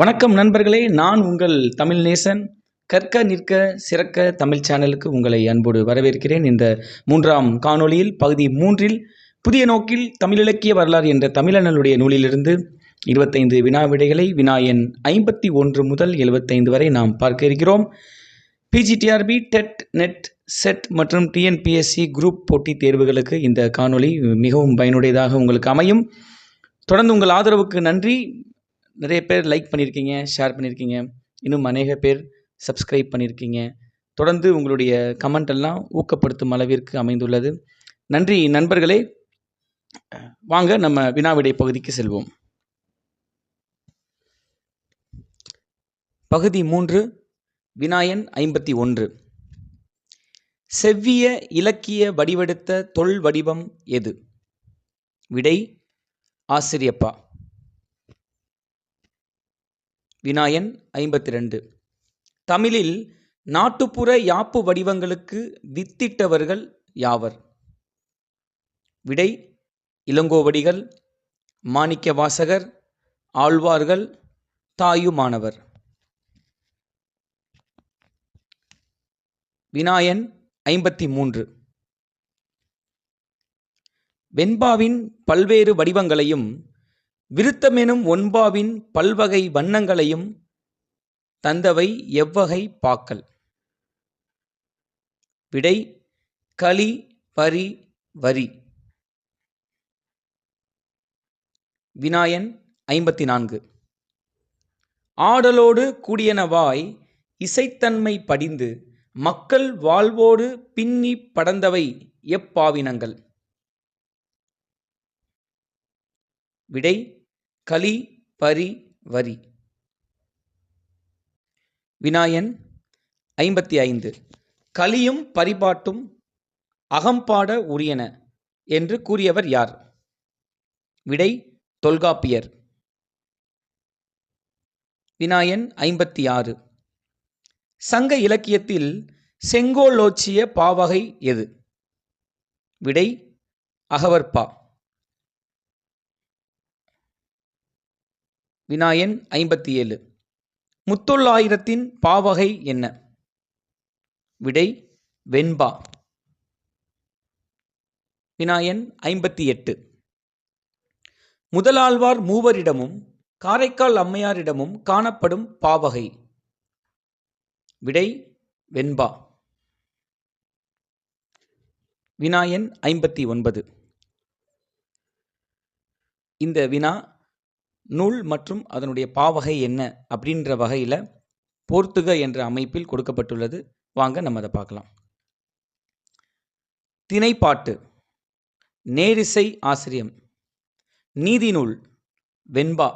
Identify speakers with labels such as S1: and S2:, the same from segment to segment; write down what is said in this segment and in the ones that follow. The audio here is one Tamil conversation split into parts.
S1: வணக்கம் நண்பர்களே, நான் உங்கள் தமிழ் நேசன். கற்க நிற்க சிறக்க தமிழ் சேனலுக்கு உங்களை அன்போடு வரவேற்கிறேன். இந்த 3ஆம் காணொளியில் பகுதி 3இல் புதிய நோக்கில் தமிழிலக்கிய வரலாறு என்ற தமிழண்ணலுடைய நூலிலிருந்து 25 வினா விடைகளை வினா எண் 51 முதல் 75 வரை நாம் பார்க்க இருக்கிறோம். பிஜிடிஆர்பி, டெட், நெட், செட் மற்றும் டிஎன்பிஎஸ்சி குரூப் போட்டித் தேர்வுகளுக்கு இந்த காணொளி மிகவும் பயனுடையதாக உங்களுக்கு அமையும். தொடர்ந்து உங்கள் ஆதரவுக்கு நன்றி. நிறைய பேர் லைக் பண்ணியிருக்கீங்க, ஷேர் பண்ணியிருக்கீங்க, இன்னும் அநேக பேர் சப்ஸ்கிரைப் பண்ணியிருக்கீங்க. தொடர்ந்து உங்களுடைய கமெண்ட் எல்லாம் ஊக்கப்படுத்தும் அளவிற்கு அமைந்துள்ளது. நன்றி நண்பர்களே. வாங்க நம்ம வினாவிடை பகுதிக்கு செல்வோம். பகுதி 3, வினா எண் 51. செவ்விய இலக்கிய வடிவெடுத்த தொல் வடிவம் எது? விடை ஆசிரியப்பா. வினா எண் 52. தமிழில் நாட்டுப்புற யாப்பு வடிவங்களுக்கு வித்திட்டவர்கள் யாவர்? விடை இளங்கோவடிகள், மாணிக்கவாசகர், ஆழ்வார்கள், தாயுமானவர். வினா எண் 53. வெண்பாவின் பல்வேறு வடிவங்களையும் விருத்தமெனும் ஒன்பாவின் பல்வகை வண்ணங்களையும் தந்தவை எவ்வகை பாக்கள்? விடை களி, பரி, வரி. வினா எண் 54. ஆடலோடு கூடியனவாய் இசைத்தன்மை படிந்து மக்கள் வாழ்வோடு பின்னி படர்ந்தவை எப்பாவினங்கள்? விடை களி, பரி, வரி. வினா எண் 55. களியும் பரிபாட்டும் அகம்பாட உரியன என்று கூறியவர் யார்? விடை தொல்காப்பியர். வினா எண் 56. சங்க இலக்கியத்தில் செங்கோலோச்சிய பாவகை எது? விடை அகவற்பா. வினா எண் 57. முத்தொள்ளாயிரத்தின் பாவகை என்ன? விடை வெண்பா. வினா எண் 58. முதலாழ்வார் மூவரிடமும் காரைக்கால் அம்மையாரிடமும் காணப்படும் பாவகை? விடை வெண்பா. வினா எண் 59. இந்த வினா நூல் மற்றும் அதனுடைய பாவகை என்ன அப்படின்ற வகையில் போர்த்துக என்ற அமைப்பில் கொடுக்கப்பட்டுள்ளது. வாங்க நம்ம அதை பார்க்கலாம். திணைப்பாட்டு நேரிசை ஆசிரியம், நீதி நூல் வெண்பா,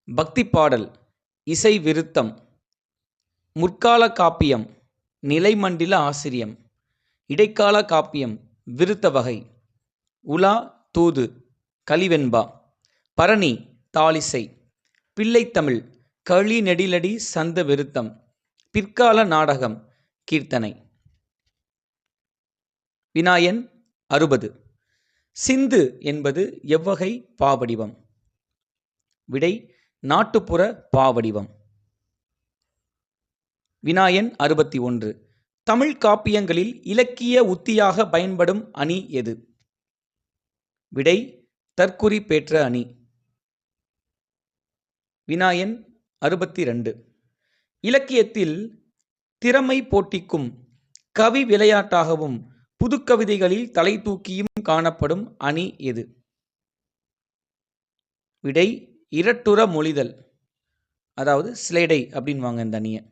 S1: பக்தி பாடல் இசை விருத்தம், முற்கால காப்பியம் நிலைமண்டில ஆசிரியம், இடைக்கால காப்பியம் விருத்த வகை, உலா தூது கலிவெண்பா, பரணி தாளிசை, பிள்ளைத்தமிழ் களி நெடிலடி சந்த விருத்தம், பிற்கால நாடகம் கீர்த்தனை. வினா எண் 60. சிந்து என்பது எவ்வகை பாவடிவம்? விடை நாட்டுப்புற பாவடிவம். வினா எண் 61. தமிழ் காப்பியங்களில் இலக்கிய உத்தியாக பயன்படும் அணி எது? விடை தற்குறி பேற்ற அணி. வினா எண் 62. இலக்கியத்தில் திறமை போட்டிக்கும் கவி விளையாட்டாகவும் புதுக்கவிதைகளில் தலை தூக்கியும் காணப்படும் அணி எது? விடை இரட்டுற மொழிதல், அதாவது ஸ்லேடை அப்படின்வாங்க இந்த அணியை.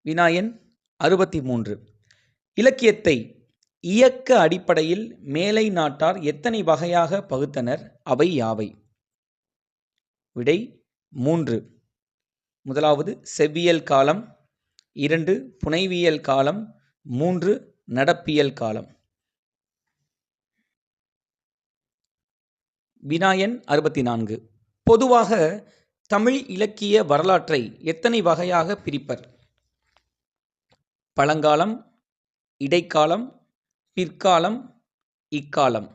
S1: வினா எண் 63. இலக்கியத்தை இயக்க அடிப்படையில் மேலை நாட்டார் எத்தனை வகையாக பகுத்தனர்? அவை யாவை? விடை 3. முதலாவது செவ்வியல் காலம், 2 புனைவியல் காலம், 3 நடப்பியல் காலம். வினா எண் 64. பொதுவாக தமிழ் இலக்கிய வரலாற்றை எத்தனை வகையாக பிரிப்பர்? பழங்காலம், இடைக்காலம், பிற்காலம், இக்காலம்.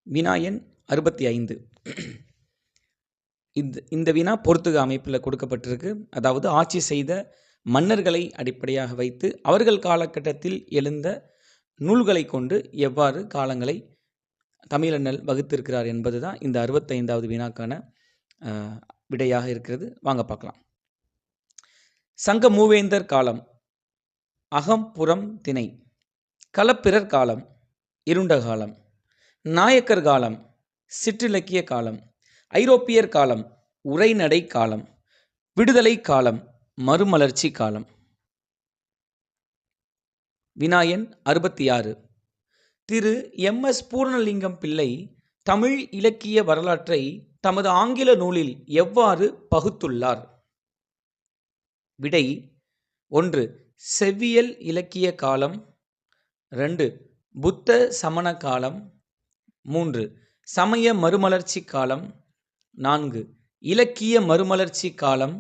S1: வினா எண் 65. இந்த வினா பொறுத்துக அமைப்பில் கொடுக்கப்பட்டிருக்கு. அதாவது ஆட்சி செய்த மன்னர்களை அடிப்படையாக வைத்து அவர்கள் காலகட்டத்தில் எழுந்த நூல்களை கொண்டு எவ்வாறு காலங்களை தமிழண்ணல் வகுத்திருக்கிறார் என்பது தான் இந்த 65வது வினாக்கான விடையாக இருக்கிறது. வாங்க பார்க்கலாம். சங்க மூவேந்தர் காலம் அகம் புறம் திணை. களப்பிரர் காலம் இருண்ட காலம். நாயக்கர் காலம் சிற்றிலக்கிய காலம். ஐரோப்பியர் காலம் உரைநடை காலம். விடுதலை காலம் மறுமலர்ச்சி காலம். வினாயன் 66. திரு MS பூர்ணலிங்கம் பிள்ளை தமிழ் இலக்கிய வரலாற்றை தமது ஆங்கில நூலில் எவ்வாறு பகுத்துள்ளார்? விடை 1. செவ்வியல் இலக்கிய காலம். 2. புத்த சமண காலம். 3. சமய மறுமலர்ச்சி காலம். 4. இலக்கிய மறுமலர்ச்சி காலம்.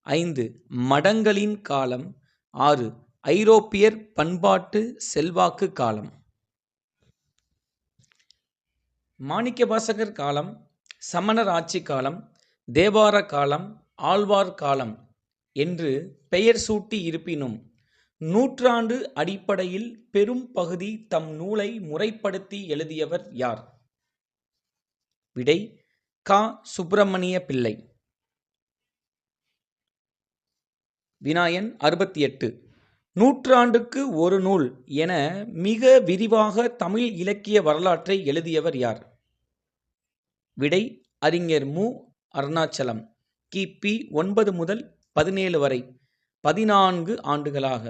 S1: 5. மடங்களின் காலம். 6. ஐரோப்பியர் பண்பாட்டு செல்வாக்கு காலம். மாணிக்கவாசகர் காலம், சமணர் ஆட்சி காலம், தேவார காலம், ஆழ்வார் காலம் என்று பெயர் சூட்டி இருப்பினும் நூற்றாண்டு அடிப்படையில் பெரும் பகுதி தம் நூலை முறைப்படுத்தி எழுதியவர் யார்? விடை க. சுப்பிரமணிய பிள்ளை. வினாயன் 68. நூற்றாண்டுக்கு ஒரு நூல் என மிக விரிவாக தமிழ் இலக்கிய வரலாற்றை எழுதியவர் யார்? விடை அறிஞர் மு. அருணாச்சலம். கிபி 9 முதல் 17 வரை 14 ஆண்டுகளாக.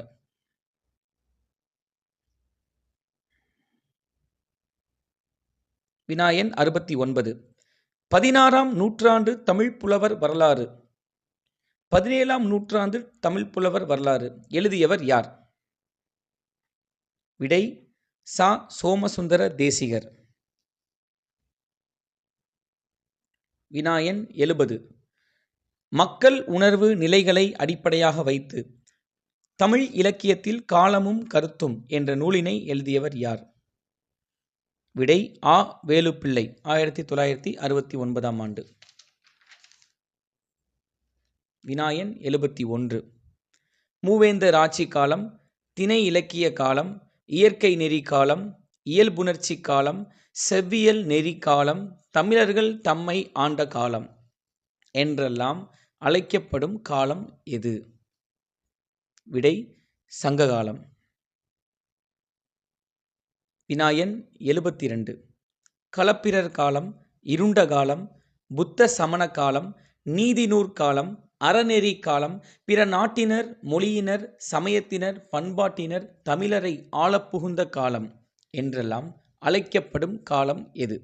S1: வினாயன் 69. 16ஆம் நூற்றாண்டு தமிழ் புலவர் வரலாறு, 17ஆம் நூற்றாண்டு தமிழ் புலவர் வரலாறு எழுதியவர் யார்? விடை ச. சோமசுந்தர தேசிகர். வினாயன் 70. மக்கள் உணர்வு நிலைகளை அடிப்படையாக வைத்து தமிழ் இலக்கியத்தில் காலமும் கருத்தும் என்ற நூலினை எழுதியவர் யார்? விடை ஆ. வேலுப்பிள்ளை. 1969ஆம் ஆண்டு. வினாயன் 71. மூவேந்தர் ஆட்சி காலம், திணை இலக்கிய காலம், இயற்கை நெறி காலம், இயல்புணர்ச்சி காலம், செவ்வியல் நெறி காலம், தமிழர்கள் தம்மை ஆண்ட காலம் என்றெல்லாம் அழைக்கப்படும் காலம் எது? விடை சங்ககாலம். வினாயன் 72. களப்பிரர் காலம், இருண்ட காலம், புத்த சமண காலம், நீதிநூற் காலம், அறநெறி காலம், பிற நாட்டினர், மொழியினர், சமயத்தினர், பண்பாட்டினர் தமிழரை ஆளப்புகுந்த காலம் என்றெல்லாம் அழைக்கப்படும் காலம் எது?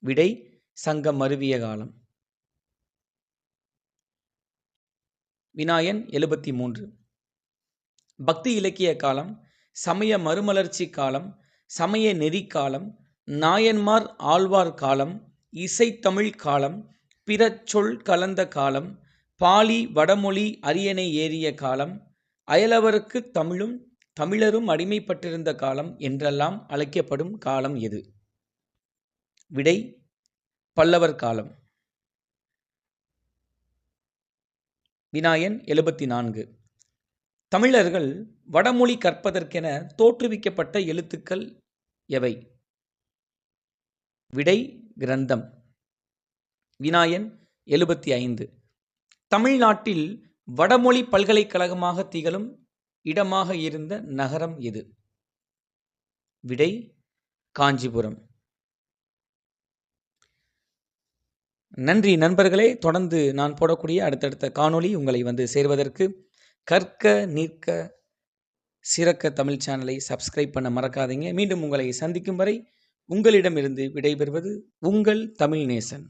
S1: விடை சங்கம் மருவிய காலம். வினாயன் 73. பக்தி இலக்கிய காலம், சமய மறுமலர்ச்சி காலம், சமய நெறி காலம், நாயன்மார் ஆழ்வார் காலம், இசைத்தமிழ் காலம், பிற சொல் கலந்த காலம், பாலி வடமொழி அரியணை ஏறிய காலம், அயலவருக்கு தமிழும் தமிழரும் அடிமைப்பட்டிருந்த காலம் என்றெல்லாம் அழைக்கப்படும் காலம் எது? விடை பல்லவர் காலம். வினாயன் 74. தமிழர்கள் வடமொழி கற்பதற்கென தோற்றுவிக்கப்பட்ட எழுத்துக்கள் எவை? விடை கிரந்தம். வினாயன் 75. தமிழ்நாட்டில் வடமொழி பல்கலைக்கழகமாக திகழும் இடமாக இருந்த நகரம் எது? விடை காஞ்சிபுரம். நன்றி நண்பர்களே. தொடர்ந்து நான் போடக்கூடிய அடுத்தடுத்த காணொளி உங்களை வந்து சேர்வதற்கு கற்க நிற்க சிறக்க தமிழ் சேனலை சப்ஸ்கிரைப் பண்ண மறக்காதீங்க. மீண்டும் உங்களை சந்திக்கும் வரை உங்களிடமிருந்து விடைபெறுவது உங்கள் தமிழ் நேசன்.